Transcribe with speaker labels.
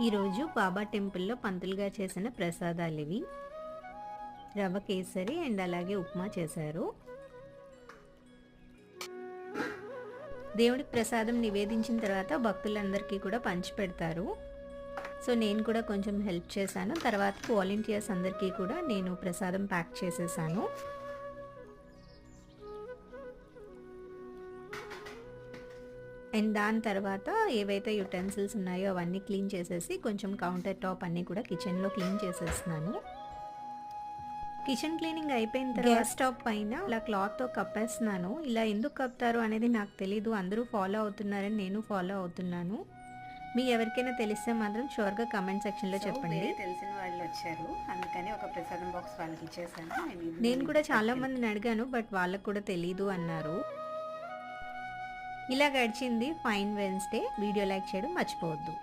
Speaker 1: ఈరోజు బాబా టెంపుల్లో పంతులుగా చేసిన ప్రసాదాలు ఇవి. రవ్వ కేసరి అండ్ అలాగే ఉప్మా చేశారు. దేవుడికి ప్రసాదం నివేదించిన తర్వాత భక్తులందరికీ కూడా పంచిపెడతారు. సో నేను కూడా కొంచెం హెల్ప్ చేశాను. తర్వాత వాలంటీర్స్ అందరికీ కూడా నేను ప్రసాదం ప్యాక్ చేసేసాను. అండ్ దాని తర్వాత ఏవైతే యుటెన్సిల్స్ ఉన్నాయో అవన్నీ క్లీన్ చేసేసి కొంచెం కౌంటర్ టాప్ అన్నీ కూడా కిచెన్లో క్లీన్ చేసేస్తున్నాను. కిచెన్ క్లీనింగ్ అయిపోయిన తర్వాత గ్యాస్ స్టవ్ పైన ఇలా క్లాత్తో కప్పేస్తున్నాను. ఇలా ఎందుకు కప్పుతారు అనేది నాకు తెలీదు. అందరూ ఫాలో అవుతున్నారని నేను ఫాలో అవుతున్నాను. మీ ఎవరికైనా తెలిస్తే మాత్రం షూర్గా కమెంట్ సెక్షన్లో చెప్పండి.
Speaker 2: తెలిసిన వాళ్ళు వచ్చారు, అందుకని ఒక ప్రసాదం బాక్స్ వాళ్ళకి ఇచ్చేసాను.
Speaker 1: నేను కూడా చాలా మందిని అడిగాను, బట్ వాళ్ళకు కూడా తెలీదు అన్నారు. ఇలా గడిచింది ఫైన్ వెన్స్డే. వీడియో లైక్ చేయడం మర్చిపోవద్దు.